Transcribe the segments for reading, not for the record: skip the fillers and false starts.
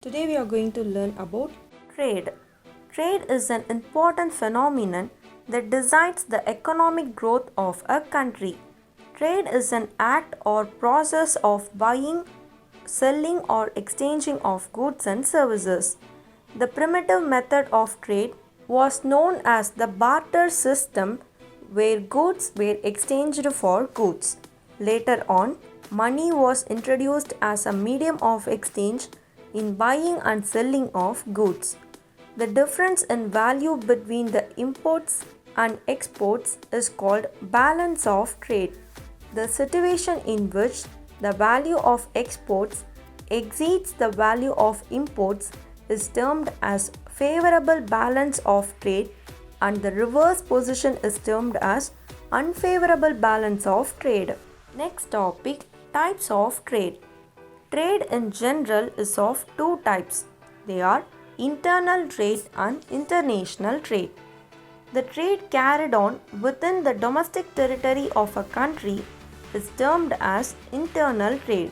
Today we are going to learn about Trade. Trade is an important phenomenon that decides the economic growth of a country. Trade is an act or process of buying, selling, or exchanging of goods and services. The primitive method of trade was known as the barter system, where goods were exchanged for goods. Later on, money was introduced as a medium of exchange in buying and selling of goods. The difference in value between the imports and exports is called balance of trade. The situation in which the value of exports exceeds the value of imports is termed as favorable balance of trade, and the reverse position is termed as unfavorable balance of trade. Next topic, types of trade. Trade in general is of two types. They are internal trade and international trade. The trade carried on within the domestic territory of a country is termed as internal trade.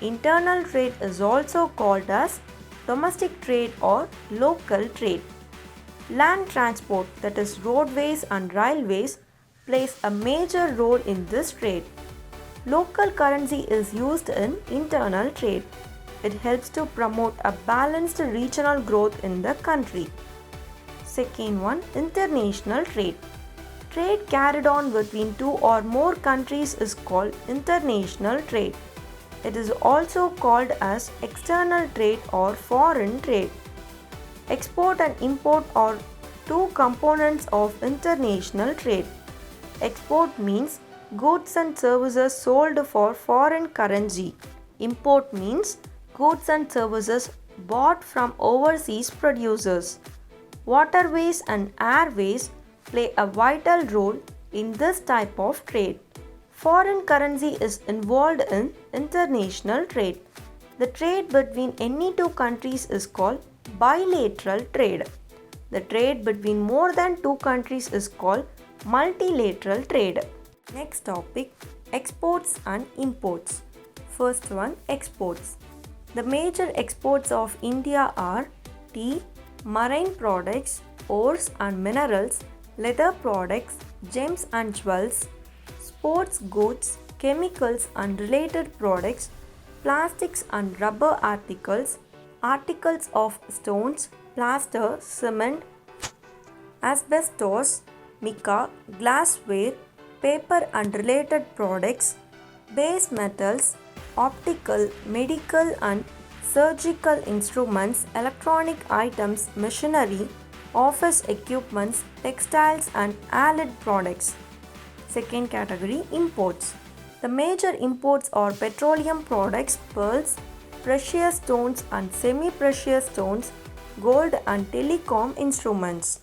Internal trade is also called as domestic trade or local trade. Land transport, that is roadways and railways, plays a major role in this trade. Local currency is used in internal trade. It helps to promote a balanced regional growth in the country. Second one, international trade. Trade carried on between two or more countries is called international trade. It is also called as external trade or foreign trade. Export and import are two components of international trade. Export means goods and services sold for foreign currency. Import means goods and services bought from overseas producers. Waterways and airways play a vital role in this type of trade. Foreign currency is involved in international trade. The trade between any two countries is called bilateral trade. The trade between more than two countries is called multilateral trade. Next topic, exports and imports. First one, exports. The major exports of India are tea, marine products, ores and minerals, leather products, gems and jewels, sports goods, chemicals and related products, plastics and rubber articles, articles of stones, plaster, cement, asbestos, mica, glassware, paper and related products, base metals, optical, medical and surgical instruments, electronic items, machinery, office equipments, textiles and allied products. Second category, imports. The major imports are petroleum products, pearls, precious stones and semi-precious stones, gold and telecom instruments.